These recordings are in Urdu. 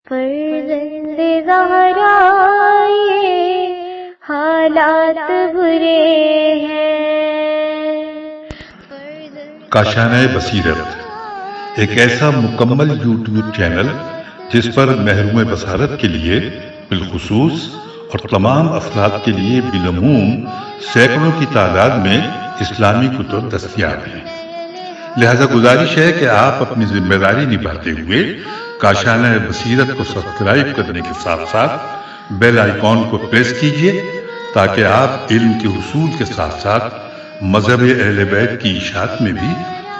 فرزند زہرا یہ حالات برے ہیں۔ کاشانہ بصیرت ایک ایسا مکمل یوٹیوب چینل جس پر محروم بصارت کے لیے بالخصوص اور تمام افراد کے لیے بالعموم سینکڑوں کی تعداد میں اسلامی کتب دستیاب ہیں۔ لہذا گزارش ہے کہ آپ اپنی ذمہ داری نبھاتے ہوئے کاشانہ بصیرت کو سبسکرائب کرنے کے ساتھ ساتھ بیل آئیکن کو پریس کیجئے تاکہ آپ علم کے حصول کے ساتھ ساتھ مذہب اہل بیت کی اشاعت میں بھی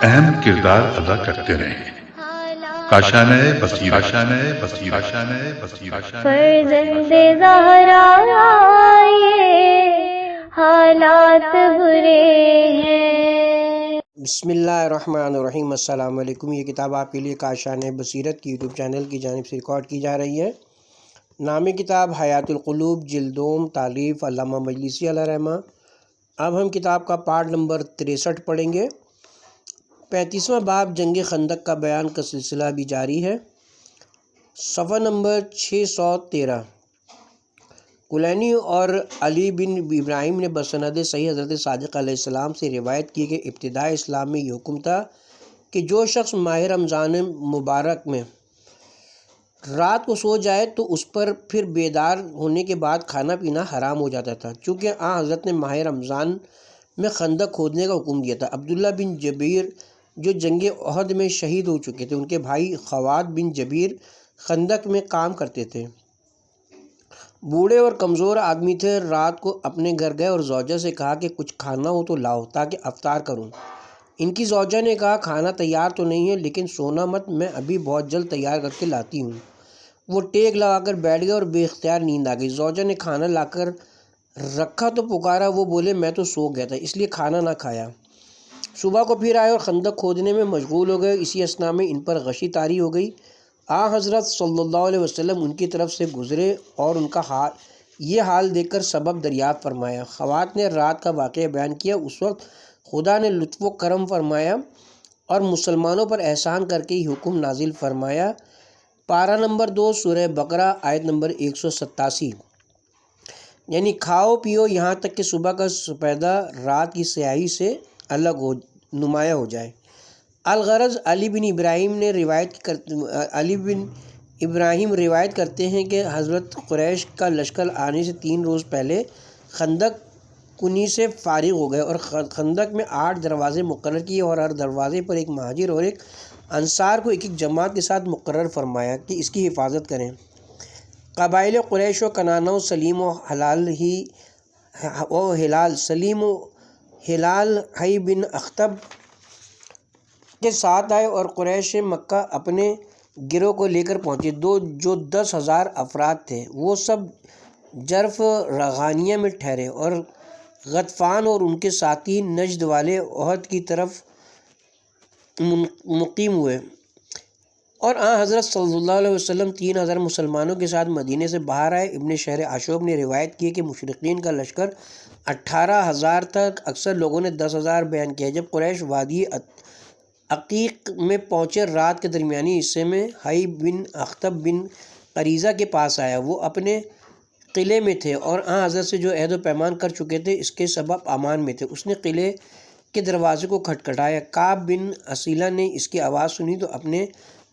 اہم کردار ادا کرتے رہیں۔ کاشانہ بصیرت۔ فرزند زہرا یہ حالات برے ہیں۔ بسم اللہ الرحمن الرحیم۔ السلام علیکم۔ یہ کتاب آپ کے لیے کاشانہ بصیرت کی یوٹیوب چینل کی جانب سے ریکارڈ کی جا رہی ہے۔ نام کتاب حیات القلوب، جلد دوم، تالیف علامہ مجلسی علیہ رحمہ۔ اب ہم کتاب کا پارٹ نمبر 63 پڑھیں گے۔ 35واں باب جنگ خندق کا بیان کا سلسلہ بھی جاری ہے۔ صفحہ نمبر 613۔ کلینی اور علی بن ابراہیم نے بسند صحیح حضرت صادق علیہ السلام سے روایت کی کہ ابتداء اسلام میں یہ حکم تھا کہ جو شخص ماہ رمضان مبارک میں رات کو سو جائے تو اس پر پھر بیدار ہونے کے بعد کھانا پینا حرام ہو جاتا تھا، چونکہ آن حضرت نے ماہ رمضان میں خندق کھودنے کا حکم دیا تھا۔ عبداللہ بن جبیر جو جنگ احد میں شہید ہو چکے تھے، ان کے بھائی خوات بن جبیر خندق میں کام کرتے تھے۔ بوڑھے اور کمزور آدمی تھے۔ رات کو اپنے گھر گئے اور زوجہ سے کہا کہ کچھ کھانا ہو تو لاؤ تاکہ افطار کروں۔ ان کی زوجہ نے کہا کھانا تیار تو نہیں ہے لیکن سونا مت، میں ابھی بہت جلد تیار کر کے لاتی ہوں۔ وہ ٹیک لگا کر بیٹھ گئے اور بے اختیار نیند آ گئی۔ زوجہ نے کھانا لا کر رکھا تو پکارا، وہ بولے میں تو سو گیا تھا اس لیے کھانا نہ کھایا۔ صبح کو پھر آئے اور خندق کھودنے میں مشغول ہو گئے۔ اسی اثناء میں ان پر غشی طاری ہو گئی۔ حضرت صلی اللہ علیہ وسلم ان کی طرف سے گزرے اور ان کا یہ حال دیکھ کر سبب دریافت فرمایا۔ خوات نے رات کا واقعہ بیان کیا۔ اس وقت خدا نے لطف و کرم فرمایا اور مسلمانوں پر احسان کر کے یہ حکم نازل فرمایا۔ پارہ نمبر 2 سورہ بقرہ آیت نمبر 187، یعنی کھاؤ پیو یہاں تک کہ صبح کا سپیدہ رات کی سیاہی سے الگ نمایاں ہو جائے۔ الغرض علی بن ابراہیم روایت کرتے ہیں کہ حضرت قریش کا لشکر آنے سے 3 روز پہلے خندق کنی سے فارغ ہو گئے اور خندق میں 8 دروازے مقرر کیے اور ہر دروازے پر ایک مہاجر اور ایک انصار کو ایک جماعت کے ساتھ مقرر فرمایا کہ اس کی حفاظت کریں۔ قبائل قریش و کنانہ و سلیم و ہلال حی بن اخطب کے ساتھ آئے اور قریش مکہ اپنے گروہ کو لے کر پہنچے، جو 10,000 افراد تھے۔ وہ سب جرف رغانیہ میں ٹھہرے اور غطفان اور ان کے ساتھی نجد والے احد کی طرف مقیم ہوئے، اور حضرت صلی اللہ علیہ وسلم 3,000 مسلمانوں کے ساتھ مدینے سے باہر آئے۔ ابن شہر عاشوب نے روایت کی کہ مشرقین کا لشکر 18,000 تک، اکثر لوگوں نے 10,000 بیان کیا۔ جب قریش وادی عقیق میں پہنچے، رات کے درمیانی حصے میں حی بن اخطب بن قریظہ کے پاس آیا۔ وہ اپنے قلعے میں تھے اور حضرت سے جو عہد و پیمان کر چکے تھے اس کے سبب امان میں تھے۔ اس نے قلعے کے دروازے کو کھٹکھٹایا۔ کعب بن اسیلہ نے اس کی آواز سنی تو اپنے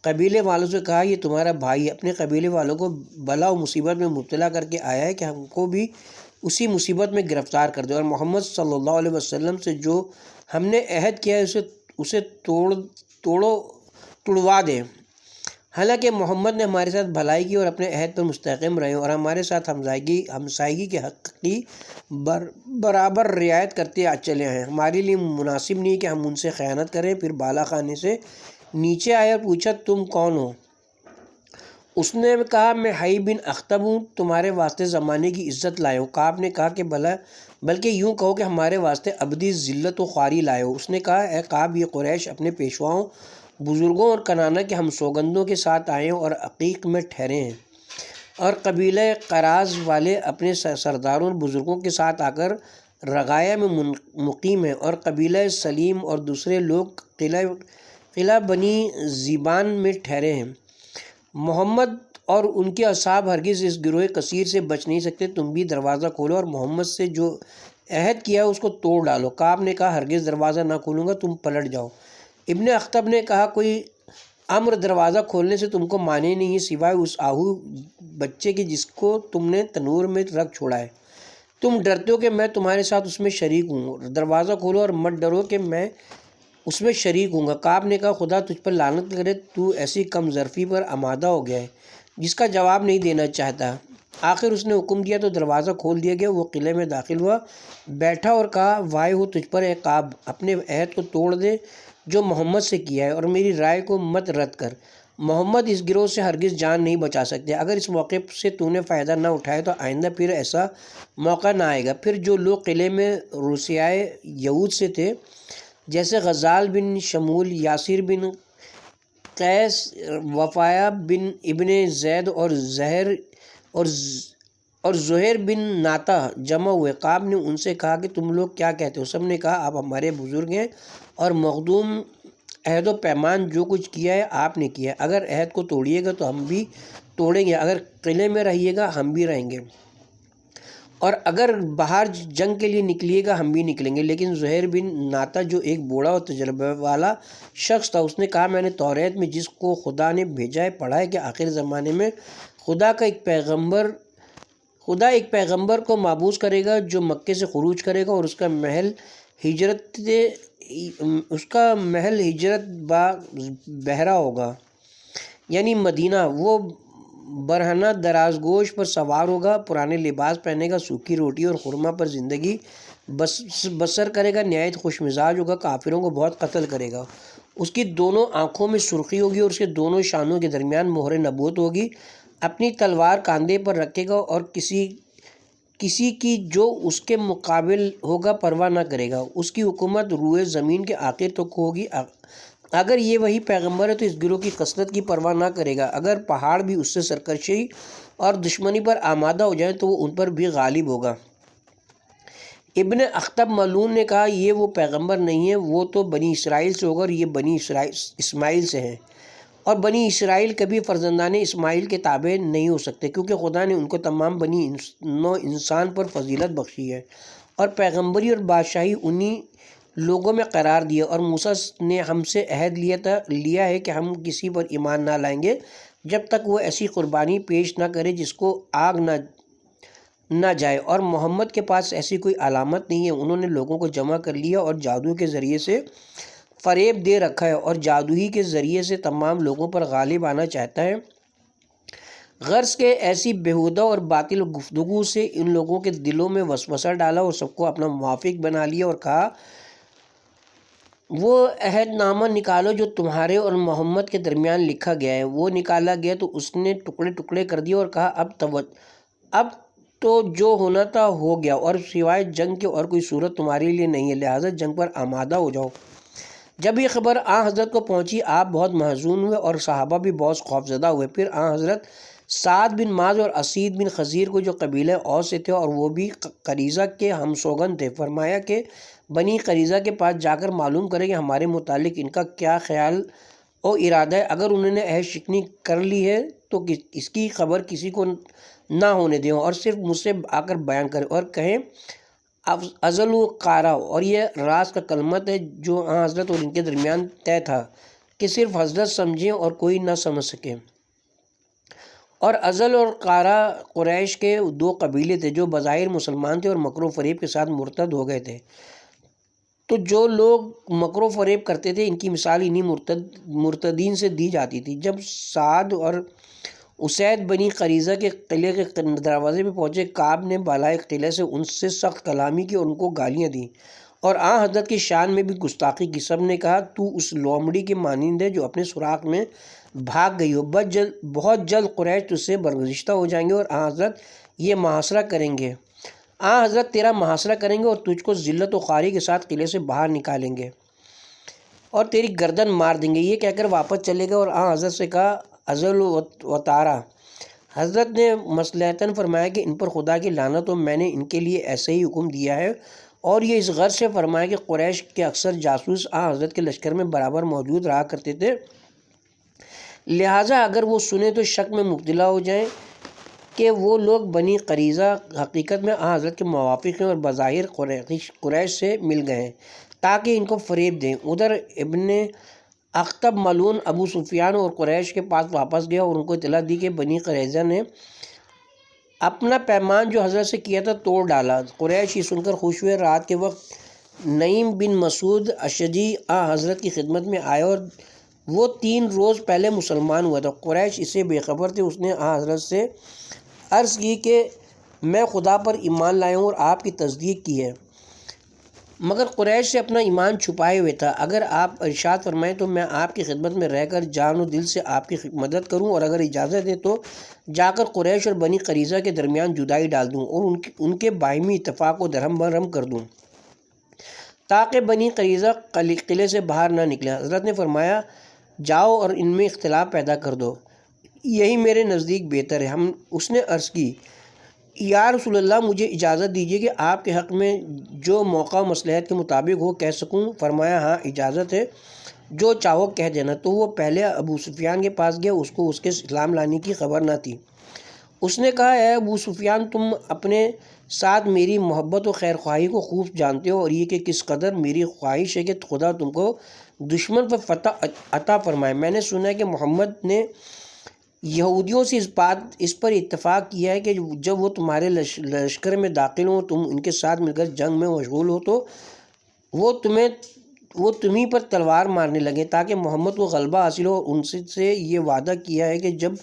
قبیلے والوں سے کہا یہ تمہارا بھائی اپنے قبیلے والوں کو بلا و مصیبت میں مبتلا کر کے آیا ہے کہ ہم کو بھی اسی مصیبت میں گرفتار کر دے، اور محمد صلی اللہ علیہ وسلم سے جو ہم نے عہد کیا ہے اسے توڑوا دے۔ حالانکہ محمد نے ہمارے ساتھ بھلائی کی اور اپنے عہد پر مستحکم رہے اور ہمارے ساتھ ہمسائیگی کے حق کی برابر رعایت کرتے چلے ہیں۔ ہمارے لیے مناسب نہیں کہ ہم ان سے خیانت کریں۔ پھر بالا خانے سے نیچے آئے اور پوچھا تم کون ہو؟ اس نے کہا میں حی بن اخطب ہوں، تمہارے واسطے زمانے کی عزت لائے ہوں۔ کعب نے کہا کہ بلکہ یوں کہو کہ ہمارے واسطے ابدی ذلت و خواری لائے ہو۔ اس نے کہا اے کعب، یہ قریش اپنے پیشواؤں، بزرگوں اور کنانہ کے ہم سوگندوں کے ساتھ آئے ہیں اور عقیق میں ٹھہرے ہیں، اور قبیلہ قراز والے اپنے سرداروں اور بزرگوں کے ساتھ آ کر رغایا میں مقیم ہیں، اور قبیلہ سلیم اور دوسرے لوگ قلعہ بنی زیبان میں ٹھہرے ہیں۔ محمد اور ان کے اصحاب ہرگز اس گروہ کثیر سے بچ نہیں سکتے۔ تم بھی دروازہ کھولو اور محمد سے جو عہد کیا اس کو توڑ ڈالو۔ کعب نے کہا ہرگز دروازہ نہ کھولوں گا، تم پلٹ جاؤ۔ ابن اخطب نے کہا کوئی امر دروازہ کھولنے سے تم کو مانے نہیں ہے سوائے اس آہو بچے کے جس کو تم نے تنور میں رکھ چھوڑا ہے۔ تم ڈرتے ہو کہ میں تمہارے ساتھ اس میں شریک ہوں، دروازہ کھولو اور مت ڈرو کہ میں اس میں شریک ہوں گا۔ کعب نے کہا خدا تجھ پر لعنت کرے، تو ایسی کم ظرفی پر آمادہ ہو گیا ہے جس کا جواب نہیں دینا چاہتا۔ آخر اس نے حکم دیا تو دروازہ کھول دیا گیا۔ وہ قلعے میں داخل ہوا، بیٹھا اور کہا وائے ہو تجھ پر اے کعب، اپنے عہد کو توڑ دے جو محمد سے کیا ہے اور میری رائے کو مت رد کر۔ محمد اس گروہ سے ہرگز جان نہیں بچا سکتے۔ اگر اس موقع سے تو نے فائدہ نہ اٹھایا تو آئندہ پھر ایسا موقع نہ آئے گا۔ پھر جو لوگ قلعے میں روسیائے یہود سے تھے جیسے غزال بن شمول، یاسر بن قیس، وفایہ بن ابن زید اور زہیر بن ناتا جمع ہوئے۔ کعب نے ان سے کہا کہ تم لوگ کیا کہتے ہو؟ سب نے کہا آپ ہمارے بزرگ ہیں اور مخدوم عہد و پیمان جو کچھ کیا ہے آپ نے کیا ہے۔ اگر عہد کو توڑیے گا تو ہم بھی توڑیں گے، اگر قلعے میں رہیے گا ہم بھی رہیں گے، اور اگر باہر جنگ کے لیے نکلیے گا ہم بھی نکلیں گے۔ لیکن زہیر بن ناتا جو ایک بوڑھا اور تجربہ والا شخص تھا، اس نے کہا میں نے توریت میں جس کو خدا نے بھیجا ہے پڑھا ہے کہ آخر زمانے میں خدا ایک پیغمبر کو مبعوث کرے گا جو مکے سے خروج کرے گا اور اس کا محل ہجرت با بحرہ ہوگا، یعنی مدینہ۔ وہ برہنہ دراز گوش پر سوار ہوگا، پرانے لباس پہنے گا، سوکھی روٹی اور خرما پر زندگی بسر کرے گا، نہایت خوش مزاج ہوگا، کافروں کو بہت قتل کرے گا۔ اس کی دونوں آنکھوں میں سرخی ہوگی اور اس کے دونوں شانوں کے درمیان مہر نبوت ہوگی۔ اپنی تلوار کاندھے پر رکھے گا اور کسی کی جو اس کے مقابل ہوگا پرواہ نہ کرے گا۔ اس کی حکومت روئے زمین کے آخر تک ہوگی۔ اگر یہ وہی پیغمبر ہے تو اس گروہ کی کثرت کی پرواہ نہ کرے گا، اگر پہاڑ بھی اس سے سرکشی اور دشمنی پر آمادہ ہو جائیں تو وہ ان پر بھی غالب ہوگا۔ ابن اخطب ملعون نے کہا یہ وہ پیغمبر نہیں ہے، وہ تو بنی اسرائیل سے ہوگا اور یہ بنی اسماعیل سے ہیں، اور بنی اسرائیل کبھی فرزندان اسماعیل کے تابع نہیں ہو سکتے کیونکہ خدا نے ان کو تمام بنی نوع انسان پر فضیلت بخشی ہے اور پیغمبری اور بادشاہی انہی لوگوں میں قرار دیا۔ اور موسیٰ نے ہم سے عہد لیا ہے کہ ہم کسی پر ایمان نہ لائیں گے جب تک وہ ایسی قربانی پیش نہ کرے جس کو آگ نہ جائے، اور محمد کے پاس ایسی کوئی علامت نہیں ہے۔ انہوں نے لوگوں کو جمع کر لیا اور جادو کے ذریعے سے فریب دے رکھا ہے اور جادو ہی کے ذریعے سے تمام لوگوں پر غالب آنا چاہتا ہے۔ غرض کے ایسی بیہودہ اور باطل گفتگو سے ان لوگوں کے دلوں میں وسوسہ ڈالا اور سب کو اپنا موافق بنا لیا اور کہا وہ عہد نامہ نکالو جو تمہارے اور محمد کے درمیان لکھا گیا ہے۔ وہ نکالا گیا تو اس نے ٹکڑے ٹکڑے کر دیا اور کہا اب تو جو ہونا تھا ہو گیا اور سوائے جنگ کے اور کوئی صورت تمہارے لیے نہیں ہے، لہٰذا جنگ پر آمادہ ہو جاؤ۔ جب یہ خبر آن حضرت کو پہنچی آپ بہت محزون ہوئے اور صحابہ بھی بہت خوفزدہ ہوئے۔ پھر آن حضرت سعد بن معاذ اور اسید بن خضیر کو جو قبیلہ اوس سے تھے اور وہ بھی قریظہ کے ہم سوگند تھے، فرمایا کہ بنی قریظہ کے پاس جا کر معلوم کریں کہ ہمارے متعلق ان کا کیا خیال و ارادہ ہے۔ اگر انہوں نے عہد شکنی کر لی ہے تو اس کی خبر کسی کو نہ ہونے دیں اور صرف مجھ سے آ کر بیان کریں اور کہیں ازل و قارا، اور یہ راز کا کلمت ہے جو آن حضرت اور ان کے درمیان طے تھا کہ صرف حضرت سمجھیں اور کوئی نہ سمجھ سکے۔ اور ازل اور قارا قریش کے دو قبیلے تھے جو بظاہر مسلمان تھے اور مکر و فریب کے ساتھ مرتد ہو گئے تھے۔ تو جو لوگ مکر و فریب کرتے تھے ان کی مثال انہی مرتدین سے دی جاتی تھی۔ جب سعد اور اسید بنی قریظہ کے قلعے کے دروازے پہ پہنچے، کعب نے بالائے قلعے سے ان سے سخت کلامی کی اور ان کو گالیاں دیں اور آن حضرت کی شان میں بھی گستاخی کی۔ سب نے کہا تو اس لومڑی کے مانند ہے جو اپنے سوراخ میں بھاگ گئی ہو، بہت جلد قریش تجھ سے برگزشتہ ہو جائیں گے اور آن حضرت یہ محاصرہ کریں گے، آن حضرت تیرا محاصرہ کریں گے اور تجھ کو ذلت و خواری کے ساتھ قلعے سے باہر نکالیں گے اور تیری گردن مار دیں گے۔ یہ کہہ کر واپس چلے گئے اور آن حضرت سے کہا ازل و تارا۔ حضرت نے مصلحتاً فرمایا کہ ان پر خدا کی لعنت ہو، میں نے ان کے لیے ایسے ہی حکم دیا ہے، اور یہ اس غرض سے فرمایا کہ قریش کے اکثر جاسوس آن حضرت کے لشکر میں برابر موجود رہا کرتے تھے، لہٰذا اگر وہ سنیں تو شک میں مبتلا ہو جائیں کہ وہ لوگ بنی قریظہ حقیقت میں آن حضرت کے موافق ہیں اور بظاہر قریش سے مل گئے ہیں تاکہ ان کو فریب دیں۔ ادھر ابن اخطب ملعون ابو سفیان اور قریش کے پاس واپس گیا اور ان کو اطلاع دی کہ بنی قریظہ نے اپنا پیمان جو حضرت سے کیا تھا توڑ ڈالا۔ قریش یہ سن کر خوش ہوئے۔ رات کے وقت نعیم بن مسعود اشجعی حضرت کی خدمت میں آئے اور وہ 3 روز پہلے مسلمان ہوا تھا۔ قریش اسے بے خبر تھے۔ اس نے حضرت سے عرض کی کہ میں خدا پر ایمان لایا ہوں اور آپ کی تصدیق کی ہے، مگر قریش سے اپنا ایمان چھپائے ہوئے تھا۔ اگر آپ ارشاد فرمائیں تو میں آپ کی خدمت میں رہ کر جان و دل سے آپ کی مدد کروں، اور اگر اجازت دے تو جا کر قریش اور بنی قریظہ کے درمیان جدائی ڈال دوں اور ان کے باہمی اتفاق کو درہم برہم کر دوں تاکہ بنی قریظہ قلعے سے باہر نہ نکلیں۔ حضرت نے فرمایا جاؤ اور ان میں اختلاف پیدا کر دو، یہی میرے نزدیک بہتر ہے۔ اس نے عرض کی یا رسول اللہ، مجھے اجازت دیجیے کہ آپ کے حق میں جو موقع و مصلحت کے مطابق ہو کہہ سکوں۔ فرمایا ہاں اجازت ہے، جو چاہو کہہ دینا۔ تو وہ پہلے ابو سفیان کے پاس گیا، اس کو اس کے اسلام لانے کی خبر نہ تھی۔ اس نے کہا اے ابو سفیان، تم اپنے ساتھ میری محبت و خیر خواہی کو خوب جانتے ہو اور یہ کہ کس قدر میری خواہش ہے کہ خدا تم کو دشمن پر فتح عطا فرمائے۔ میں نے سنا ہے کہ محمد نے یہودیوں سے اس پر اتفاق کیا ہے کہ جب وہ تمہارے لشکر میں داخل ہوں، تم ان کے ساتھ مل کر جنگ میں مشغول ہو تو وہ تمہیں پر تلوار مارنے لگے تاکہ محمد کو غلبہ حاصل ہو، اور ان سے یہ وعدہ کیا ہے کہ جب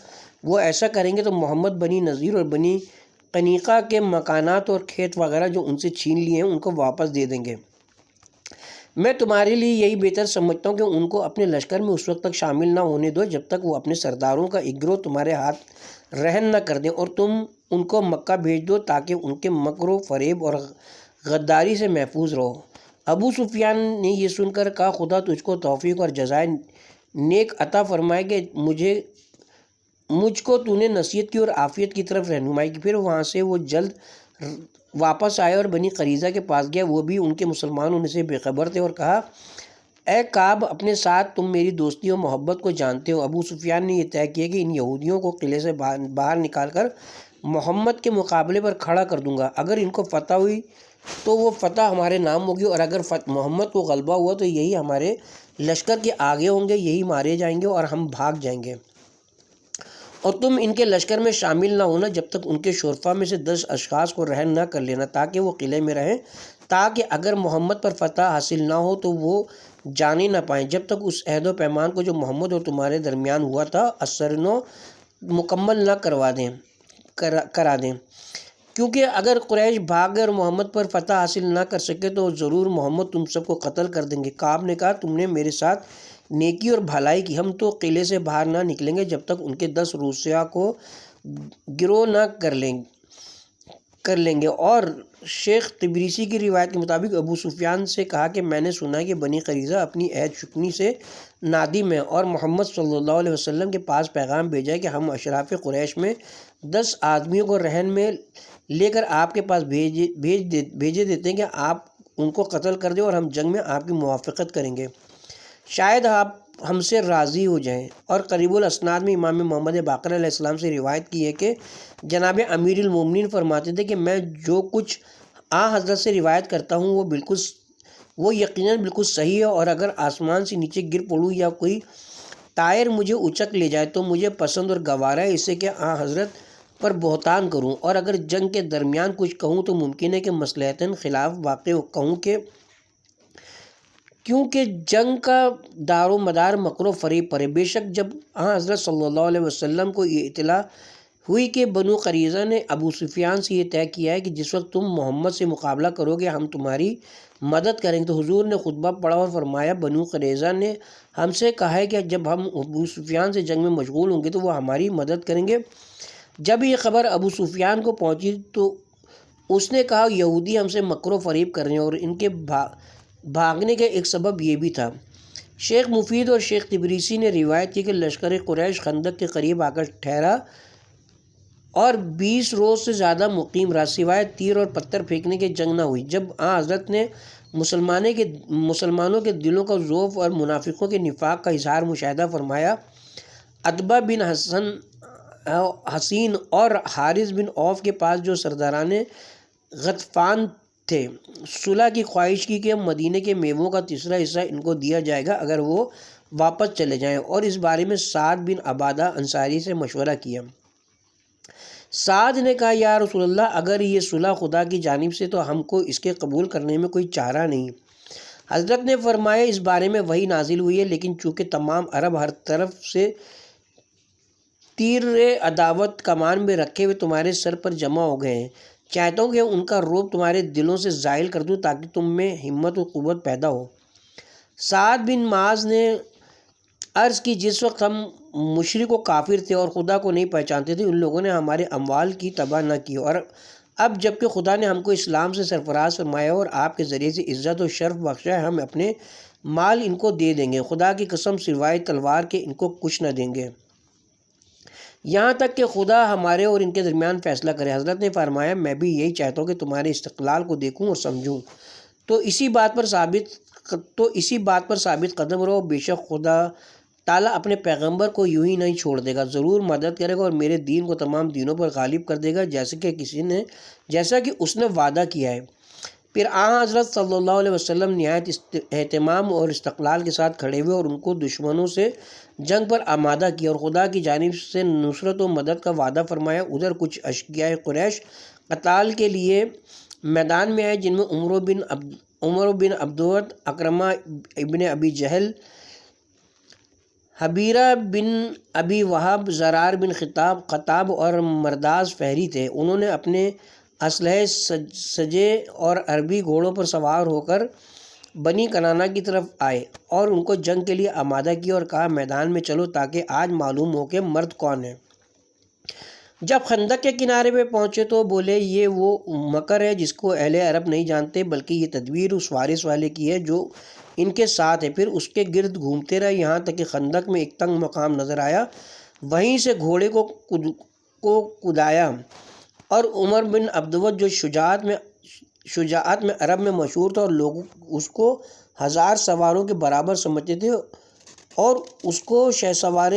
وہ ایسا کریں گے تو محمد بنی نذیر اور بنی قنیقہ کے مکانات اور کھیت وغیرہ جو ان سے چھین لیے ہیں ان کو واپس دے دیں گے۔ میں تمہارے لیے یہی بہتر سمجھتا ہوں کہ ان کو اپنے لشکر میں اس وقت تک شامل نہ ہونے دو جب تک وہ اپنے سرداروں کا ایک گروہ تمہارے ہاتھ رہن نہ کر دیں، اور تم ان کو مکہ بھیج دو تاکہ ان کے مکر و فریب اور غداری سے محفوظ رہو۔ ابو سفیان نے یہ سن کر کہا خدا تجھ کو توفیق اور جزائے نیک عطا فرمائے کہ مجھ کو تو نے نصیحت کی اور عافیت کی طرف رہنمائی کی۔ پھر وہاں سے وہ جلد واپس آئے اور بنی قریظہ کے پاس گیا، وہ بھی ان کے مسلمان ہونے سے بے خبر تھے، اور کہا اے کعب، اپنے ساتھ تم میری دوستی اور محبت کو جانتے ہو۔ ابو سفیان نے یہ طے کیا کہ ان یہودیوں کو قلعے سے باہر نکال کر محمد کے مقابلے پر کھڑا کر دوں گا۔ اگر ان کو فتح ہوئی تو وہ فتح ہمارے نام ہوگی، اور اگر محمد کو غلبہ ہوا تو یہی ہمارے لشکر کے آگے ہوں گے، یہی مارے جائیں گے اور ہم بھاگ جائیں گے، اور تم ان کے لشکر میں شامل نہ ہونا جب تک ان کے شرفا میں سے 10 اشخاص کو رہن نہ کر لینا تاکہ وہ قلعے میں رہیں، تاکہ اگر محمد پر فتح حاصل نہ ہو تو وہ جانے نہ پائیں جب تک اس عہد و پیمان کو جو محمد اور تمہارے درمیان ہوا تھا اثرنو مکمل نہ کرا دیں، کیونکہ اگر قریش بھاگ گئے اور محمد پر فتح حاصل نہ کر سکے تو ضرور محمد تم سب کو قتل کر دیں گے۔ کعب نے کہا تم نے میرے ساتھ نیکی اور بھلائی کی، ہم تو قلعے سے باہر نہ نکلیں گے جب تک ان کے 10 روسیہ کو گروہ نہ کر لیں گے۔ اور شیخ تبریسی کی روایت کے مطابق ابو سفیان سے کہا کہ میں نے سنا ہے کہ بنی قریظہ اپنی عہد شکنی سے نادم ہے اور محمد صلی اللہ علیہ وسلم کے پاس پیغام بھیجا ہے کہ ہم اشراف قریش میں 10 آدمیوں کو رہن میں لے کر آپ کے پاس بھیجے دیتے ہیں کہ آپ ان کو قتل کر دیں اور ہم جنگ میں آپ کی موافقت کریں گے، شاید آپ ہم سے راضی ہو جائیں۔ اور قریب الاسناد میں امام محمد باقر علیہ السلام سے روایت کی ہے کہ جناب امیر المومنین فرماتے تھے کہ میں جو کچھ حضرت سے روایت کرتا ہوں وہ یقیناً بالکل صحیح ہے، اور اگر آسمان سے نیچے گر پڑوں یا کوئی طائر مجھے اچک لے جائے تو مجھے پسند اور گوارا ہے اسے کہ حضرت پر بہتان کروں، اور اگر جنگ کے درمیان کچھ کہوں تو ممکن ہے کہ مصلحتاً خلاف واقع کہوں کیونکہ جنگ کا دار و مدار مکر و فریب پر ہے۔ بے شک جب حضرت صلی اللہ علیہ وسلم کو یہ اطلاع ہوئی کہ بنو قریظہ نے ابو سفیان سے یہ طے کیا ہے کہ جس وقت تم محمد سے مقابلہ کرو گے ہم تمہاری مدد کریں گے، تو حضور نے خطبہ پڑھا اور فرمایا بنو قریظہ نے ہم سے کہا ہے کہ جب ہم ابو سفیان سے جنگ میں مشغول ہوں گے تو وہ ہماری مدد کریں گے۔ جب یہ خبر ابو سفیان کو پہنچی تو اس نے کہا یہودی ہم سے مکر و فریب کر رہے ہیں، اور ان کے بھاگنے کا ایک سبب یہ بھی تھا۔ شیخ مفید اور شیخ تبریسی نے روایت کی کہ لشکر قریش خندق کے قریب آ کر ٹھہرا اور 20 روز سے زیادہ مقیم رہا، سوائے تیر اور پتھر پھینکنے کے جنگ نہ ہوئی۔ جب حضرت نے مسلمانوں کے دلوں کا ضعف اور منافقوں کے نفاق کا اظہار مشاہدہ فرمایا، عتبہ بن حسین اور حارث بن عوف کے پاس جو سرداران غطفان تھے، صلح کی خواہش کی کہ مدینہ کے میووں کا تیسرا حصہ ان کو دیا جائے گا اگر وہ واپس چلے جائیں، اور اس بارے میں سعد بن عبادہ انصاری سے مشورہ کیا۔ سعد نے کہا یا رسول اللہ، اگر یہ صلح خدا کی جانب سے تو ہم کو اس کے قبول کرنے میں کوئی چارہ نہیں۔ حضرت نے فرمایا اس بارے میں وحی نازل ہوئی ہے، لیکن چونکہ تمام عرب ہر طرف سے تیر عداوت کمان میں رکھے ہوئے تمہارے سر پر جمع ہو گئے ہیں، چاہتا ہوں کہ ان کا رعب تمہارے دلوں سے زائل کر دوں تاکہ تم میں ہمت و قوت پیدا ہو۔ سعد بن معاذ نے عرض کی جس وقت ہم مشرک و کافر تھے اور خدا کو نہیں پہچانتے تھے، ان لوگوں نے ہمارے اموال کی تباہ نہ کی، اور اب جب کہ خدا نے ہم کو اسلام سے سرفراز فرمایا اور آپ کے ذریعے سے عزت و شرف بخشا ہے، ہم اپنے مال ان کو دے دیں گے، خدا کی قسم سوائے تلوار کے ان کو کچھ نہ دیں گے، یہاں تک کہ خدا ہمارے اور ان کے درمیان فیصلہ کرے۔ حضرت نے فرمایا میں بھی یہی چاہتا ہوں کہ تمہارے استقلال کو دیکھوں اور سمجھوں، تو اسی بات پر ثابت قدم رہو، بے شک خدا تعالیٰ اپنے پیغمبر کو یوں ہی نہیں چھوڑ دے گا، ضرور مدد کرے گا اور میرے دین کو تمام دینوں پر غالب کر دے گا جیسا کہ اس نے وعدہ کیا ہے۔ پھر حضرت صلی اللہ علیہ وسلم نہایت اہتمام اور استقلال کے ساتھ کھڑے ہوئے اور ان کو دشمنوں سے جنگ پر آمادہ کیا اور خدا کی جانب سے نصرت و مدد کا وعدہ فرمایا۔ ادھر کچھ اشقیاء قریش قتال کے لیے میدان میں آئے، جن میں عمر بن عبدود، اکرمہ ابن ابی جہل، حبیرہ بن ابی وہب، زرار بن خطاب اور مرداز فہری تھے۔ انہوں نے اپنے اسلحے سجے اور عربی گھوڑوں پر سوار ہو کر بنی کنانہ کی طرف آئے اور ان کو جنگ کے لیے آمادہ کیا اور کہا میدان میں چلو تاکہ آج معلوم ہو کہ مرد کون ہے۔ جب خندق کے کنارے پہ پہنچے تو بولے یہ وہ مکر ہے جس کو اہل عرب نہیں جانتے، بلکہ یہ تدبیر اس وارث والے کی ہے جو ان کے ساتھ ہے۔ پھر اس کے گرد گھومتے رہے یہاں تک کہ خندق میں ایک تنگ مقام نظر آیا، وہیں سے گھوڑے کو کودایا، اور عمر بن عبدود جو شجاعت میں عرب میں مشہور تھا اور لوگ اس کو 1000 سواروں کے برابر سمجھتے تھے اور اس کو شہسوار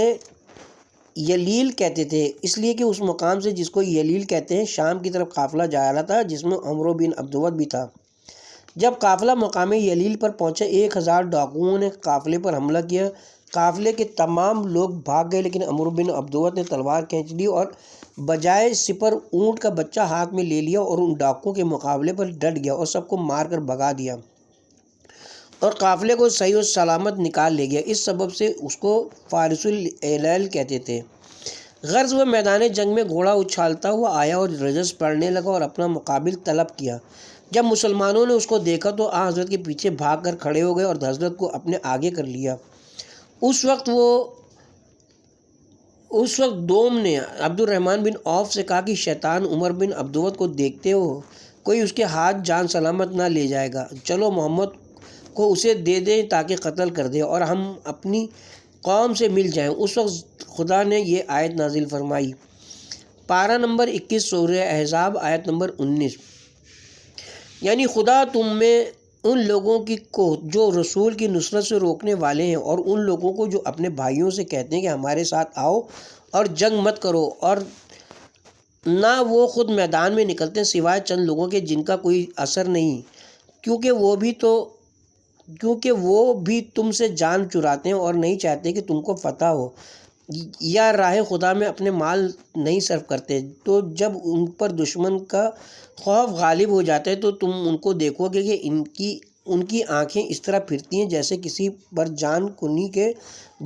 یلیل کہتے تھے، اس لیے کہ اس مقام سے جس کو یلیل کہتے ہیں شام کی طرف قافلہ جا رہا تھا جس میں عمر بن عبدود بھی تھا۔ جب قافلہ مقام یلیل پر پہنچا 1000 ڈاکوؤں نے قافلے پر حملہ کیا، قافلے کے تمام لوگ بھاگ گئے، لیکن عمر بن عبدود نے تلوار کھینچ لی اور بجائے سپر اونٹ کا بچہ ہاتھ میں لے لیا اور ان ڈاکوؤں کے مقابلے پر ڈٹ گیا اور سب کو مار کر بھگا دیا اور قافلے کو صحیح و سلامت نکال لے گیا۔ اس سبب سے اس کو فارس العلیل کہتے تھے۔ غرض وہ میدان جنگ میں گھوڑا اچھالتا ہوا آیا اور رجز پڑھنے لگا اور اپنا مقابل طلب کیا۔ جب مسلمانوں نے اس کو دیکھا تو حضرت کے پیچھے بھاگ کر کھڑے ہو گئے اور حضرت کو اپنے آگے کر لیا۔ اس وقت دوم نے عبد الرحمن بن عوف سے کہا کہ شیطان عمر بن عبدود کو دیکھتے ہو کوئی اس کے ہاتھ جان سلامت نہ لے جائے گا، چلو محمد کو اسے دے دیں تاکہ قتل کر دے اور ہم اپنی قوم سے مل جائیں۔ اس وقت خدا نے یہ آیت نازل فرمائی، پارہ نمبر 21 سورہ احزاب آیت نمبر 19، یعنی خدا تم میں ان لوگوں کو جو رسول کی نصرت سے روکنے والے ہیں اور ان لوگوں کو جو اپنے بھائیوں سے کہتے ہیں کہ ہمارے ساتھ آؤ اور جنگ مت کرو، اور نہ وہ خود میدان میں نکلتے ہیں سوائے چند لوگوں کے جن کا کوئی اثر نہیں، کیونکہ وہ بھی تم سے جان چراتے ہیں اور نہیں چاہتے کہ تم کو فتح ہو، یا راہ خدا میں اپنے مال نہیں صرف کرتے۔ تو جب ان پر دشمن کا خوف غالب ہو جاتا ہے تو تم ان کو دیکھو گے کہ ان کی آنکھیں اس طرح پھرتی ہیں جیسے کسی پر جان کنی کے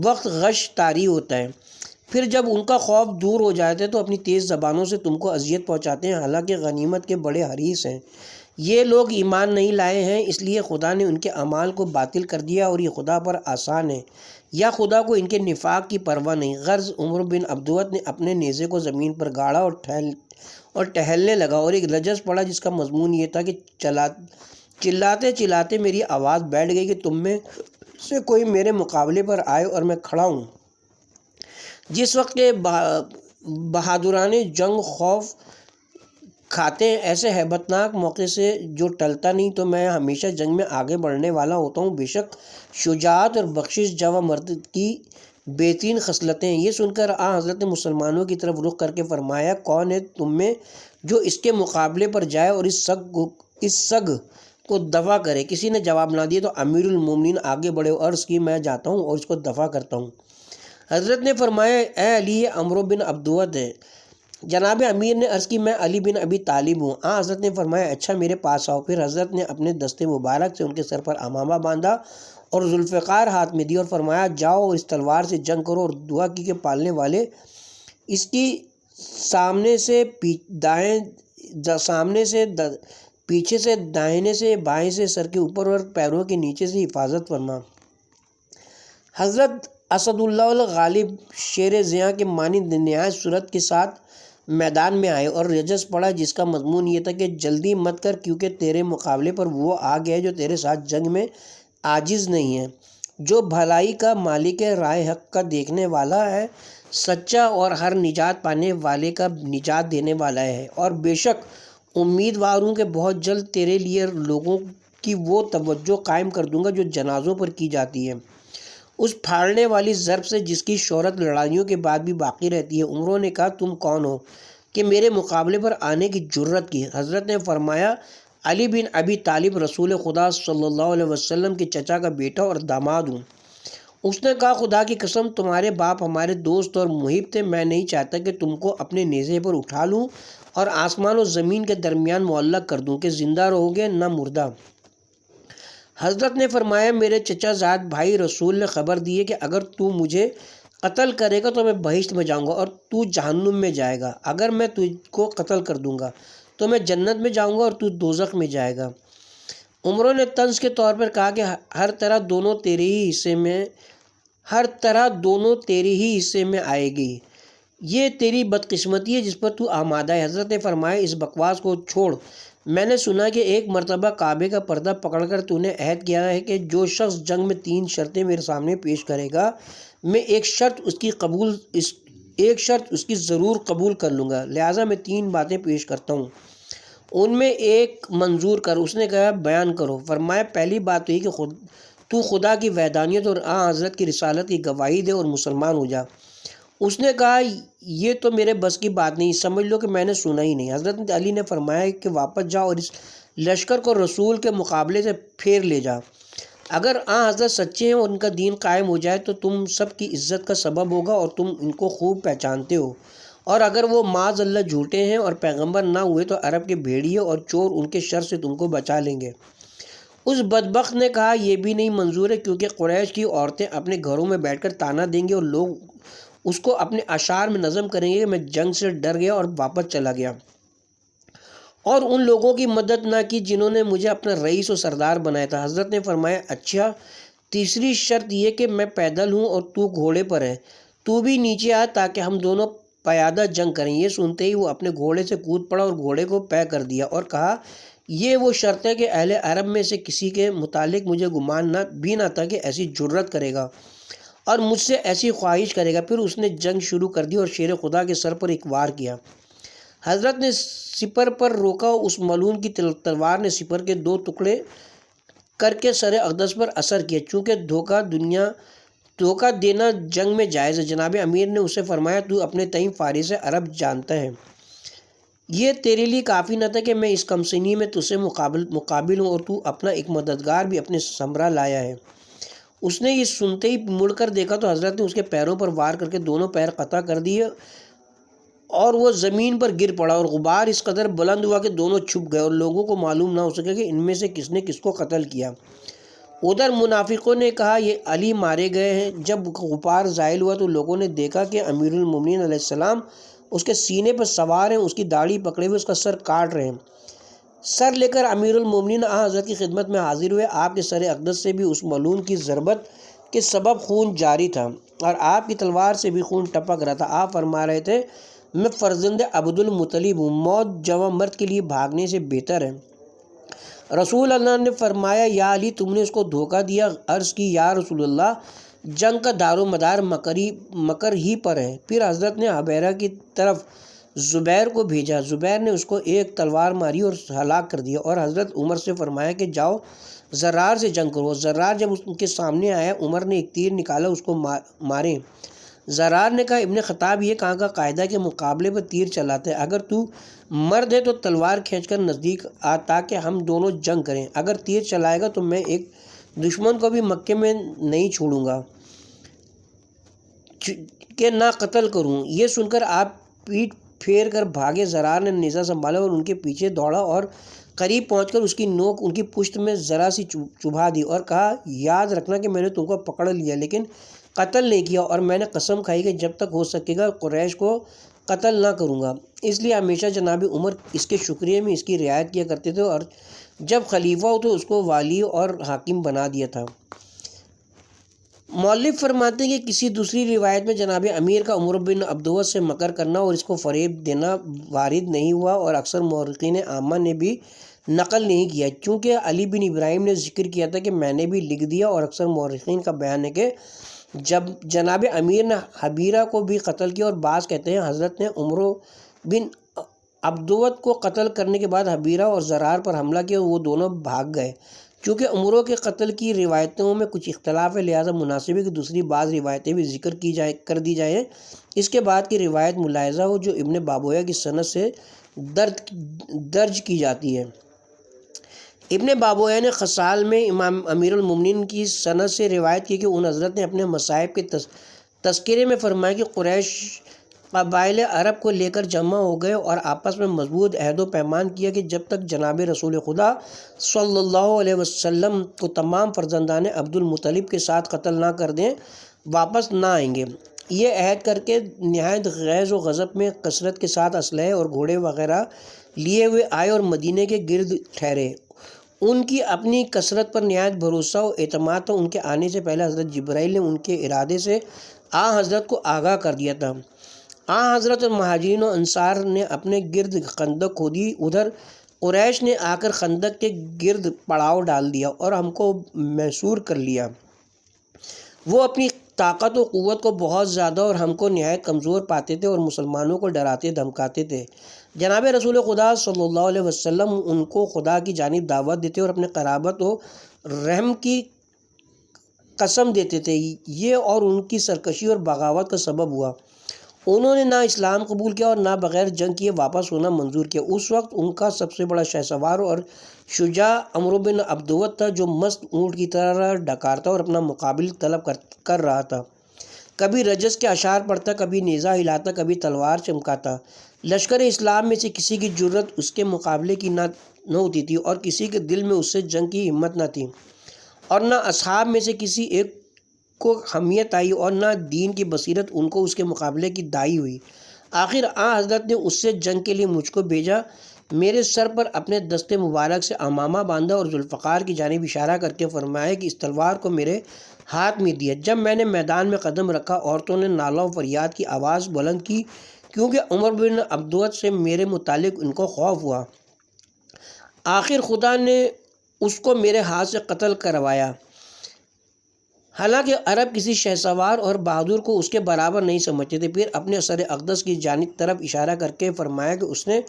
وقت غش طاری ہوتا ہے، پھر جب ان کا خوف دور ہو جاتا ہے تو اپنی تیز زبانوں سے تم کو اذیت پہنچاتے ہیں، حالانکہ غنیمت کے بڑے حریص ہیں۔ یہ لوگ ایمان نہیں لائے ہیں، اس لیے خدا نے ان کے اعمال کو باطل کر دیا اور یہ خدا پر آسان ہے، یا خدا کو ان کے نفاق کی پرواہ نہیں۔ غرض عمر بن عبدود نے اپنے نیزے کو زمین پر گاڑا اور ٹہلنے لگا اور ایک رجز پڑا جس کا مضمون یہ تھا کہ چلاتے چلاتے میری آواز بیٹھ گئی کہ تم میں سے کوئی میرے مقابلے پر آئے اور میں کھڑا ہوں۔ جس وقت کے بہادران جنگ خوف کھاتے ہیں ایسے ہیبتناک موقع سے جو ٹلتا نہیں، تو میں ہمیشہ جنگ میں آگے بڑھنے والا ہوتا ہوں۔ بے شک شجاعت اور بخشش جوان مرد کی بہترین خصلتیں ہیں۔ یہ سن کر حضرت نے مسلمانوں کی طرف رخ کر کے فرمایا، کون ہے تم میں جو اس کے مقابلے پر جائے اور اس سگ کو دفع کرے؟ کسی نے جواب نہ دیا تو امیر المومنین آگے بڑھے اور عرض کی، میں جاتا ہوں اور اس کو دفع کرتا ہوں۔ حضرت نے فرمایا، اے علی، یہ عمرو بن عبدود ہے۔ جناب امیر نے عرض کی، میں علی بن ابی طالب ہوں۔ حضرت نے فرمایا، اچھا میرے پاس آؤ۔ پھر حضرت نے اپنے دستے مبارک سے ان کے سر پر عمامہ باندھا اور ذوالفقار ہاتھ میں دی اور فرمایا، جاؤ اور اس تلوار سے جنگ کرو، اور دعا کی کہ پالنے والے اس کی پیچھے سے، دائیں سے، بائیں سے، سر کے اوپر اور پیروں کے نیچے سے حفاظت فرما۔ حضرت اسد اللہ الغالب شیر زیاں کے مانند نہایت سرعت کے ساتھ میدان میں آئے اور رجز پڑا، جس کا مضمون یہ تھا کہ جلدی مت کر، کیونکہ تیرے مقابلے پر وہ آ گیا جو تیرے ساتھ جنگ میں عاجز نہیں ہے، جو بھلائی کا مالک ہے، رائے حق کا دیکھنے والا ہے، سچا اور ہر نجات پانے والے کا نجات دینے والا ہے۔ اور بے شک امیدوار ہوں کہ بہت جلد تیرے لیے لوگوں کی وہ توجہ قائم کر دوں گا جو جنازوں پر کی جاتی ہے، اس پھاڑنے والی ضرب سے جس کی شہرت لڑائیوں کے بعد بھی باقی رہتی ہے۔ عمروں نے کہا، تم کون ہو کہ میرے مقابلے پر آنے کی جرت کی؟ حضرت نے فرمایا، علی بن ابی طالب رسول خدا صلی اللہ علیہ وسلم کے چچا کا بیٹا اور داماد ہوں۔ اس نے کہا، خدا کی قسم، تمہارے باپ ہمارے دوست اور محب تھے، میں نہیں چاہتا کہ تم کو اپنے نیزے پر اٹھا لوں اور آسمان و زمین کے درمیان معلق کر دوں کہ زندہ رہو گے نہ مردہ۔ حضرت نے فرمایا، میرے چچا زاد بھائی رسول نے خبر دی ہے کہ اگر تو مجھے قتل کرے گا تو میں بہشت میں جاؤں گا اور تو جہنم میں جائے گا، اگر میں تجھ کو قتل کر دوں گا تو میں جنت میں جاؤں گا اور تو دوزخ میں جائے گا۔ عمروں نے طنز کے طور پر کہا کہ ہر طرح دونوں تیرے ہی حصے میں آئے گی، یہ تیری بدقسمتی ہے جس پر تو آمادہ ہے۔ حضرت نے فرمایا، اس بکواس کو چھوڑ، میں نے سنا کہ ایک مرتبہ کعبے کا پردہ پکڑ کر تو نے عہد کیا ہے کہ جو شخص جنگ میں 3 شرطیں میرے سامنے پیش کرے گا، میں ایک شرط اس کی ضرور قبول کر لوں گا، لہٰذا میں 3 باتیں پیش کرتا ہوں، ان میں ایک منظور کر۔ اس نے کہا، بیان کرو۔ فرمایا، پہلی بات یہ کہ تو خدا کی وحدانیت اور حضرت کی رسالت کی گواہی دے اور مسلمان ہو جا۔ اس نے کہا، یہ تو میرے بس کی بات نہیں، سمجھ لو کہ میں نے سنا ہی نہیں۔ حضرت علی نے فرمایا کہ واپس جا اور اس لشکر کو رسول کے مقابلے سے پھیر لے جا، اگر حضرت سچے ہیں اور ان کا دین قائم ہو جائے تو تم سب کی عزت کا سبب ہوگا اور تم ان کو خوب پہچانتے ہو، اور اگر وہ معاذ اللہ جھوٹے ہیں اور پیغمبر نہ ہوئے تو عرب کے بھیڑیے اور چور ان کے شر سے تم کو بچا لیں گے۔ اس بدبخت نے کہا، یہ بھی نہیں منظور ہے، کیونکہ قریش کی عورتیں اپنے گھروں میں بیٹھ کر تانا دیں گے اور لوگ اس کو اپنے اشعار میں نظم کریں گے کہ میں جنگ سے ڈر گیا اور واپس چلا گیا اور ان لوگوں کی مدد نہ کی جنہوں نے مجھے اپنا رئیس و سردار بنایا تھا۔ حضرت نے فرمایا، اچھا، تیسری شرط یہ کہ میں پیدل ہوں اور تو گھوڑے پر ہے، تو بھی نیچے آ تاکہ ہم دونوں پیادہ جنگ کریں۔ یہ سنتے ہی وہ اپنے گھوڑے سے کود پڑا اور گھوڑے کو پے کر دیا اور کہا، یہ وہ شرط ہے کہ اہل عرب میں سے کسی کے متعلق مجھے گمان بھی نہ تھا کہ ایسی جرت کرے گا اور مجھ سے ایسی خواہش کرے گا۔ پھر اس نے جنگ شروع کر دی اور شیر خدا کے سر پر ایک وار کیا۔ حضرت نے سپر پر روکا، اس ملعون کی تلوار نے سپر کے 2 ٹکڑے کر کے سر اقدس پر اثر کیا، چونکہ دھوکہ دینا جنگ میں جائز ہے۔ جناب امیر نے اسے فرمایا، تو اپنے تئیں فارس عرب جانتا ہے، یہ تیرے لیے کافی نہ تھا کہ میں اس کم سنی میں تجھ سے مقابل ہوں اور تو اپنا ایک مددگار بھی اپنے سمرا لایا ہے۔ اس نے یہ سنتے ہی مڑ کر دیکھا تو حضرت نے اس کے پیروں پر وار کر کے دونوں پیر قطع کر دیے اور وہ زمین پر گر پڑا، اور غبار اس قدر بلند ہوا کہ دونوں چھپ گئے اور لوگوں کو معلوم نہ ہو سکے کہ ان میں سے کس نے کس کو قتل کیا۔ ادھر منافقوں نے کہا، یہ علی مارے گئے ہیں۔ جب غبار زائل ہوا تو لوگوں نے دیکھا کہ امیر المومنین علیہ السلام اس کے سینے پر سوار ہیں، اس کی داڑھی پکڑے ہوئے اس کا سر کاٹ رہے ہیں۔ سر لے کر امیر المومنین حضرت کی خدمت میں حاضر ہوئے۔ آپ کے سر اقدس سے بھی اس ملعون کی ضربت کے سبب خون جاری تھا اور آپ کی تلوار سے بھی خون ٹپک رہا تھا۔ آپ فرما رہے تھے، میں فرزند عبد المطلب ہوں، موت جوان مرد کے لیے بھاگنے سے بہتر ہے۔ رسول اللہ نے فرمایا، یا علی، تم نے اس کو دھوکہ دیا۔ عرض کی، یا رسول اللہ، جنگ کا دار و مدار مکر ہی پر ہے۔ پھر حضرت نے حبیرہ کی طرف زبیر کو بھیجا۔ زبیر نے اس کو ایک تلوار ماری اور ہلاک کر دیا، اور حضرت عمر سے فرمایا کہ جاؤ زرار سے جنگ کرو۔ زرار جب ان کے سامنے آیا، عمر نے ایک تیر نکالا اس کو مارے۔ زرار نے کہا ابن خطاب، یہ کہاں کا قاعدہ کہ مقابلے پر تیر چلاتے ہیں؟ اگر تو مرد ہے تو تلوار کھینچ کر نزدیک آ تاکہ ہم دونوں جنگ کریں۔ اگر تیر چلائے گا تو میں ایک دشمن کو بھی مکے میں نہیں چھوڑوں گا کہ نہ قتل کروں۔ یہ سن کر آپ پیٹ پھیر کر بھاگے۔ زرار نے نیزہ سنبھالا اور ان کے پیچھے دوڑا اور قریب پہنچ کر اس کی نوک ان کی پشت میں ذرا سی چبھا دی اور کہا، یاد رکھنا کہ میں نے تم کو پکڑ لیا لیکن قتل نہیں کیا، اور میں نے قسم کھائی کہ جب تک ہو سکے گا قریش کو قتل نہ کروں گا۔ اس لیے ہمیشہ جناب عمر اس کے شکریہ میں اس کی رعایت کیا کرتے تھے، اور جب خلیفہ ہو تو اس کو والی اور حاکم بنا دیا تھا۔ مؤلف فرماتے ہیں کہ کسی دوسری روایت میں جناب امیر کا عمر بن عبدود سے مکر کرنا اور اس کو فریب دینا وارد نہیں ہوا، اور اکثر مورخین عامہ نے بھی نقل نہیں کیا، چونکہ علی بن ابراہیم نے ذکر کیا تھا کہ میں نے بھی لکھ دیا، اور اکثر مورخین کا بیان ہے کہ جب جناب امیر نے حبیرہ کو بھی قتل کیا، اور بعض کہتے ہیں حضرت نے عمر بن عبدود کو قتل کرنے کے بعد حبیرہ اور زرار پر حملہ کیا، وہ دونوں بھاگ گئے۔ چونکہ عمروں کے قتل کی روایتوں میں کچھ اختلاف ہے، لہذا مناسب ہے کہ دوسری بعض روایتیں بھی ذکر کر دی جائیں۔ اس کے بعد کی روایت ملاحظہ ہو جو ابن بابویہ کی سند سے درج کی جاتی ہے۔ ابن بابویہ نے خصال میں امام امیر المومنین کی سند سے روایت کی کہ ان حضرت نے اپنے مصائب کے تذکرے میں فرمایا کہ قریش قبائل عرب کو لے کر جمع ہو گئے اور آپس میں مضبوط عہد و پیمان کیا کہ جب تک جناب رسول خدا صلی اللہ علیہ وسلم کو تمام فرزندان عبد المطلب کے ساتھ قتل نہ کر دیں واپس نہ آئیں گے۔ یہ عہد کر کے نہایت غیظ و غضب میں کثرت کے ساتھ اسلحے اور گھوڑے وغیرہ لیے ہوئے آئے اور مدینے کے گرد ٹھہرے۔ ان کی اپنی کثرت پر نہایت بھروسہ و اعتماد تھا۔ ان کے آنے سے پہلے حضرت جبرائیل نے ان کے ارادے سے حضرت کو آگاہ کر دیا تھا۔ حضرت اور مہاجرین و انصار نے اپنے گرد خندق کھودی، ادھر قریش نے آ کر خندق کے گرد پڑاؤ ڈال دیا اور ہم کو محصور کر لیا۔ وہ اپنی طاقت و قوت کو بہت زیادہ اور ہم کو نہایت کمزور پاتے تھے اور مسلمانوں کو ڈراتے دھمکاتے تھے۔ جناب رسول خدا صلی اللہ علیہ وسلم ان کو خدا کی جانب دعوت دیتے اور اپنے قرابت و رحم کی قسم دیتے تھے، یہ اور ان کی سرکشی اور بغاوت کا سبب ہوا۔ انہوں نے نہ اسلام قبول کیا اور نہ بغیر جنگ کیے واپس ہونا منظور کیا۔ اس وقت ان کا سب سے بڑا شہسوار اور شجاع عمر بن عبدود تھا، جو مست اونٹ کی طرح ڈکارتا اور اپنا مقابل طلب کر رہا تھا۔ کبھی رجس کے اشعار پڑھتا، کبھی نیزہ ہلاتا، کبھی تلوار چمکاتا۔ لشکر اسلام میں سے کسی کی جرت اس کے مقابلے کی نہ ہوتی تھی اور کسی کے دل میں اس سے جنگ کی ہمت نہ تھی، اور نہ اصحاب میں سے کسی ایک کو حمیت آئی اور نہ دین کی بصیرت ان کو اس کے مقابلے کی دائی ہوئی۔ آخر حضرت نے اس سے جنگ کے لیے مجھ کو بھیجا، میرے سر پر اپنے دست مبارک سے امامہ باندھا اور ذوالفقار کی جانب اشارہ کر کے فرمایا کہ اس تلوار کو میرے ہاتھ میں دیا۔ جب میں نے میدان میں قدم رکھا، عورتوں نے نالہ و فریاد کی آواز بلند کی، کیونکہ عمر بن عبدود سے میرے متعلق ان کو خوف ہوا۔ آخر خدا نے اس کو میرے ہاتھ سے قتل کروایا۔ حالانکہ عرب کسی شہسوار اور بہادر کو اس کے برابر نہیں سمجھتے تھے۔ پھر اپنے سر اقدس کی جانب طرف اشارہ کر کے فرمایا کہ اس نے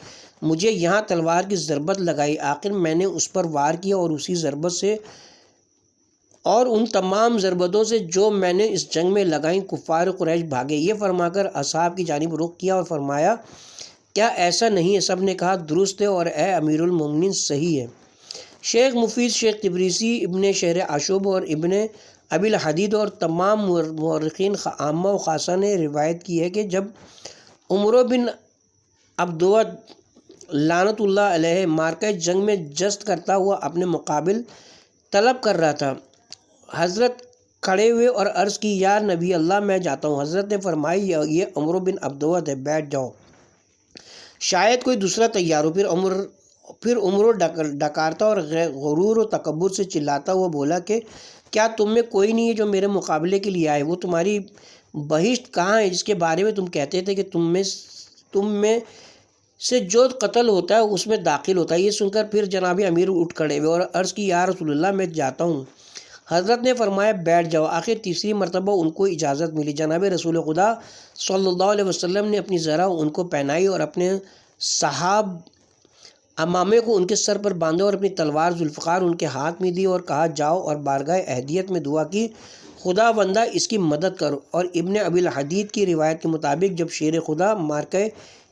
مجھے یہاں تلوار کی ضربت لگائی۔ آخر میں نے اس پر وار کیا اور اسی ضربت سے اور ان تمام ضربتوں سے جو میں نے اس جنگ میں لگائیں کفار قریش بھاگے۔ یہ فرما کر اصحاب کی جانب رخ کیا اور فرمایا، کیا ایسا نہیں ہے؟ سب نے کہا درست ہے اور اے امیر المومنین صحیح ہے۔ شیخ مفید، شیخ تبریسی، ابن شہر عاشوب اور ابن ابی الحدید اور تمام مورخین عامہ و خاصہ نے روایت کی ہے کہ جب عمر بن عبدود لعنت اللہ علیہ معرکہ جنگ میں جست کرتا ہوا اپنے مقابل طلب کر رہا تھا، حضرت کھڑے ہوئے اور عرض کی، یا نبی اللہ میں جاتا ہوں۔ حضرت نے فرمایا، یہ عمر بن عبدود ہے، بیٹھ جاؤ، شاید کوئی دوسرا تیار ہو۔ پھر عمر ڈکارتا اور غرور و تکبر سے چلاتا ہوا بولا کہ کیا تم میں کوئی نہیں ہے جو میرے مقابلے کے لیے آئے؟ وہ تمہاری بہشت کہاں ہے جس کے بارے میں تم کہتے تھے کہ تم میں سے جو قتل ہوتا ہے اس میں داخل ہوتا ہے؟ یہ سن کر پھر جناب امیر اٹھ کھڑے ہوئے اور عرض کی، یا رسول اللہ میں جاتا ہوں۔ حضرت نے فرمایا، بیٹھ جاؤ۔ آخر تیسری مرتبہ ان کو اجازت ملی۔ جناب رسول خدا صلی اللہ علیہ وسلم نے اپنی زرہ ان کو پہنائی اور اپنے صحاب امامے کو ان کے سر پر باندھا اور اپنی تلوار ذوالفقار ان کے ہاتھ میں دی اور کہا جاؤ اور بارگاہ اہدیت میں دعا کی، خدا بندہ اس کی مدد کرو۔ اور ابن ابی الحدید کی روایت کے مطابق جب شیر خدا مارکہ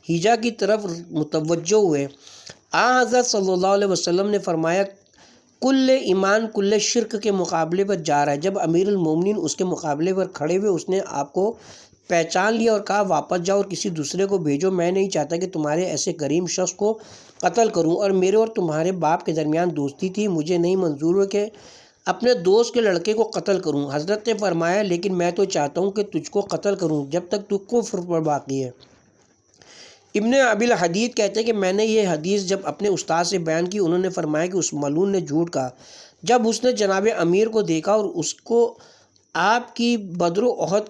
ہیجا کی طرف متوجہ ہوئے، حضرت صلی اللہ علیہ وسلم نے فرمایا کل ایمان کل شرک کے مقابلے پر جا رہا ہے۔ جب امیر المومنین اس کے مقابلے پر کھڑے ہوئے، اس نے آپ کو پہچان لیا اور کہا واپس جاؤ اور کسی دوسرے کو بھیجو، میں نہیں چاہتا کہ تمہارے ایسے کریم شخص کو قتل کروں، اور میرے اور تمہارے باپ کے درمیان دوستی تھی، مجھے نہیں منظور ہے کہ اپنے دوست کے لڑکے کو قتل کروں۔ حضرت نے فرمایا لیکن میں تو چاہتا ہوں کہ تجھ کو قتل کروں جب تک تو کفر پر باقی ہے۔ ابن ابی الحدید کہتے ہیں کہ میں نے یہ حدیث جب اپنے استاد سے بیان کی، انہوں نے فرمایا کہ اس ملعون نے جھوٹ کہا۔ جب اس نے جناب امیر کو دیکھا اور اس کو آپ کی بدر و احد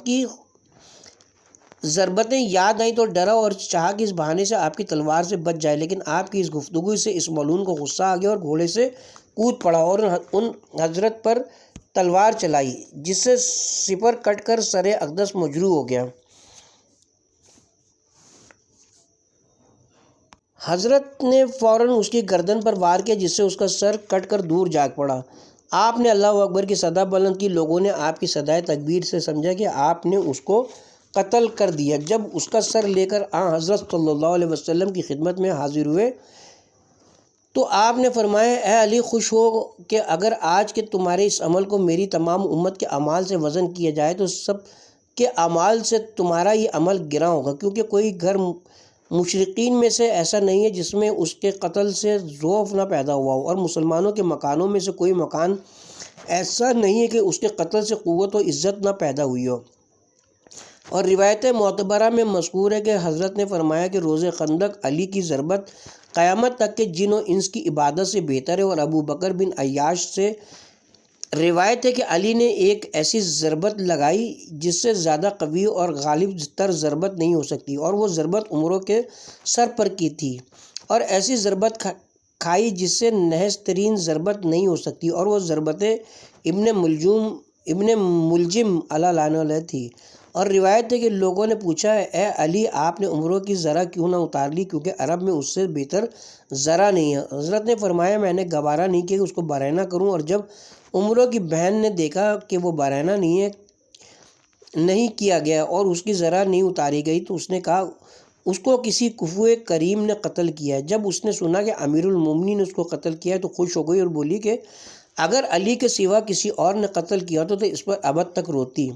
کی ضربتیں یاد آئیں تو ڈرا اور چاہا کہ اس بہانے سے آپ کی تلوار سے بچ جائے، لیکن آپ کی اس گفتگو سے اس ملعون کو غصہ آ گیا اور گھوڑے سے کود پڑا اور ان حضرت پر تلوار چلائی، جس سے سپر کٹ کر سر اقدس مجروح ہو گیا۔ حضرت نے فوراً اس کی گردن پر وار کیا، جس سے اس کا سر کٹ کر دور جاگ پڑا۔ آپ نے اللہ اکبر کی صدا بلند کی، لوگوں نے آپ کی صدائے تکبیر سے سمجھا کہ آپ نے اس کو قتل کر دیا۔ جب اس کا سر لے کر حضرت صلی اللہ علیہ وسلم کی خدمت میں حاضر ہوئے تو آپ نے فرمایا اے علی، خوش ہو کہ اگر آج کے تمہارے اس عمل کو میری تمام امت کے اعمال سے وزن کیا جائے تو سب کے اعمال سے تمہارا یہ عمل گراں ہوگا، کیونکہ کوئی گھر مشرقین میں سے ایسا نہیں ہے جس میں اس کے قتل سے ذوف نہ پیدا ہوا ہو، اور مسلمانوں کے مکانوں میں سے کوئی مکان ایسا نہیں ہے کہ اس کے قتل سے قوت و عزت نہ پیدا ہوئی ہو۔ اور روایت معتبرہ میں مذکور ہے کہ حضرت نے فرمایا کہ روز خندق علی کی ضربت قیامت تک کے جن و انس کی عبادت سے بہتر ہے، اور ابو بکر بن عیاش سے روایت ہے کہ علی نے ایک ایسی ضربت لگائی جس سے زیادہ قوی اور غالب تر ضربت نہیں ہو سکتی، اور وہ ضربت عمروں کے سر پر کی تھی، اور ایسی ضربت کھائی جس سے نحس ترین ضربت نہیں ہو سکتی، اور وہ ضربت ابن ملجم علیہ لعنہ اللہ تھی۔ اور روایت ہے کہ لوگوں نے پوچھا اے علی، آپ نے عمروں کی ذرہ کیوں نہ اتار لی، کیونکہ عرب میں اس سے بہتر ذرہ نہیں ہے۔ حضرت نے فرمایا میں نے گوارا نہیں کیا کہ اس کو برہنہ کروں، اور جب عمروں کی بہن نے دیکھا کہ وہ برہنہ نہیں کیا گیا اور اس کی ذرہ نہیں اتاری گئی تو اس نے کہا اس کو کسی کفو کریم نے قتل کیا ہے۔ جب اس نے سنا کہ امیر المومنین نے اس کو قتل کیا ہے تو خوش ہو گئی اور بولی کہ اگر علی کے سوا کسی اور نے قتل کیا تو اس پر ابد تک روتی۔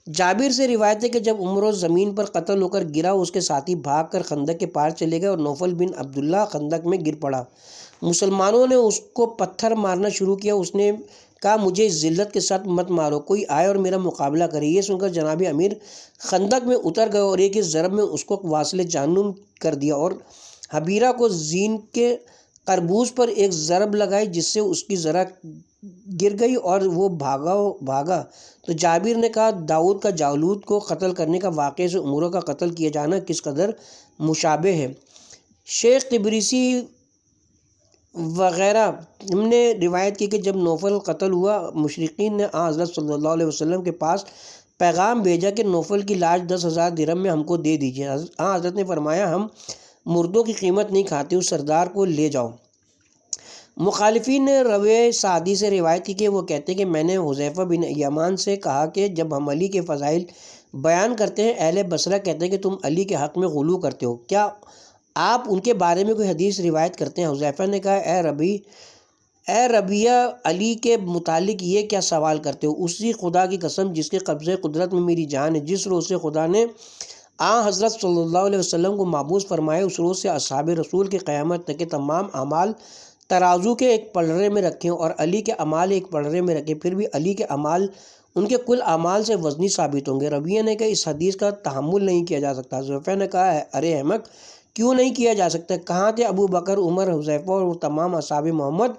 جابر سے روایت ہے کہ جب عمرو زمین پر قتل ہو کر گرا، اس کے ساتھی بھاگ کر خندق کے پار چلے گئے اور نوفل بن عبداللہ خندق میں گر پڑا۔ مسلمانوں نے اس کو پتھر مارنا شروع کیا۔ اس نے کہا مجھے اس ذلت کے ساتھ مت مارو، کوئی آئے اور میرا مقابلہ کرے۔ یہ سن کر جناب امیر خندق میں اتر گئے اور ایک ہی ضرب میں اس کو واصل جہنم کر دیا، اور حبیرہ کو زین کے قربوز پر ایک ضرب لگائی جس سے اس کی ذرہ گر گئی اور وہ بھاگا۔ تو جابر نے کہا داؤد کا جالوت کو قتل کرنے کا واقعے سے عمروں کا قتل کیے جانا کس قدر مشابہ ہے۔ شیخ تبریسی وغیرہ ہم نے روایت کی کہ جب نوفل قتل ہوا، مشرقین نے حضرت صلی اللہ علیہ وسلم کے پاس پیغام بھیجا کہ نوفل کی لاش 10,000 درہم میں ہم کو دے دیجیے۔ حضرت نے فرمایا ہم مردوں کی قیمت نہیں کھاتے، اس سردار کو لے جاؤ۔ مخالفین نے روی سعدی سے روایت کی کہ وہ کہتے ہیں کہ میں نے حذیفہ بن یمان سے کہا کہ جب ہم علی کے فضائل بیان کرتے ہیں، اہل بصرہ کہتے ہیں کہ تم علی کے حق میں غلو کرتے ہو، کیا آپ ان کے بارے میں کوئی حدیث روایت کرتے ہیں؟ حذیفہ نے کہا اے ربیہ، علی کے متعلق یہ کیا سوال کرتے ہو؟ اسی خدا کی قسم جس کے قبضے قدرت میں میری جان ہے، جس روز سے خدا نے حضرت صلی اللہ علیہ وسلم کو مابعوث فرمائے، اس روز سے اصحاب رسول کے قیامت تک کے تمام اعمال ترازو کے ایک پلڑے میں رکھیں اور علی کے اعمال ایک پلڑے میں رکھیں، پھر بھی علی کے اعمال ان کے کل اعمال سے وزنی ثابت ہوں گے۔ ربیہ نے کہا اس حدیث کا تحمل نہیں کیا جا سکتا۔ حذیفہ نے کہا ارے احمق، کیوں نہیں کیا جا سکتا؟ کہاں تھے ابو بکر، عمر، حذیفہ اور وہ تمام اصحاب محمد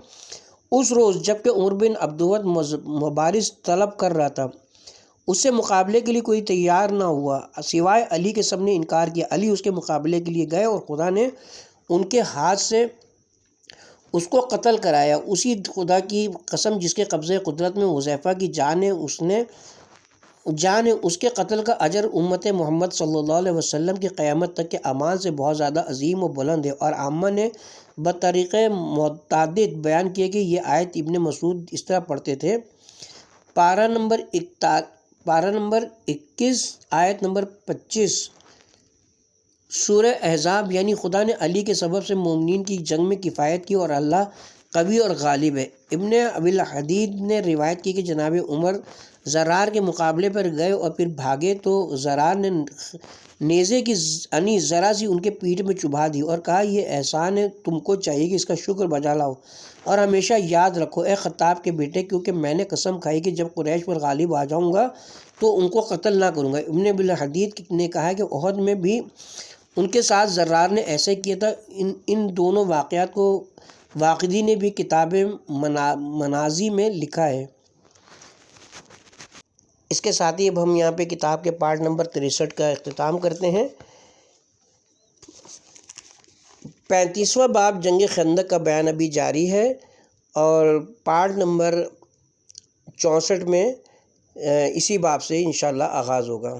اس روز جبکہ عمر بن عبدود مبارز طلب کر رہا تھا؟ اس سے مقابلے کے لیے کوئی تیار نہ ہوا سوائے علی کے، سب نے انکار کیا۔ علی اس کے مقابلے کے لیے گئے اور خدا نے ان کے ہاتھ سے اس کو قتل کرایا۔ اسی خدا کی قسم جس کے قبضے قدرت میں حذیفہ کی جان ہے، اس نے جان ہے اس کے قتل کا اجر امت محمد صلی اللہ علیہ وسلم کی قیامت تک کے اعمال سے بہت زیادہ عظیم و بلند ہے۔ اور عامہ نے بطریق متعدد بیان کیا کہ یہ آیت ابن مسعود اس طرح پڑھتے تھے۔ پارہ نمبر 21 آیت نمبر 25 سورہ احزاب، یعنی خدا نے علی کے سبب سے مومنین کی جنگ میں کفایت کی اور اللہ قوی اور غالب ہے۔ ابن ابی الحدید نے روایت کی کہ جناب عمر زرار کے مقابلے پر گئے اور پھر بھاگے تو زرار نے نیزے کی ذرا سی ان کے پیٹھ میں چبھا دی اور کہا یہ احسان ہے، تم کو چاہیے کہ اس کا شکر بجا لاؤ اور ہمیشہ یاد رکھو اے خطاب کے بیٹے، کیونکہ میں نے قسم کھائی کہ جب قریش پر غالب آ جاؤں گا تو ان کو قتل نہ کروں گا۔ ابن ابی الحدید نے کہا کہ احد میں بھی ان کے ساتھ زرار نے ایسے کیا تھا۔ ان دونوں واقعات کو واقدی نے بھی کتاب منازی میں لکھا ہے۔ اس کے ساتھ ہی اب ہم یہاں پہ کتاب کے پارٹ نمبر 63 کا اختتام کرتے ہیں۔ 35واں باب جنگ خندق کا بیان ابھی جاری ہے اور پارٹ نمبر 64 میں اسی باب سے انشاءاللہ آغاز ہوگا۔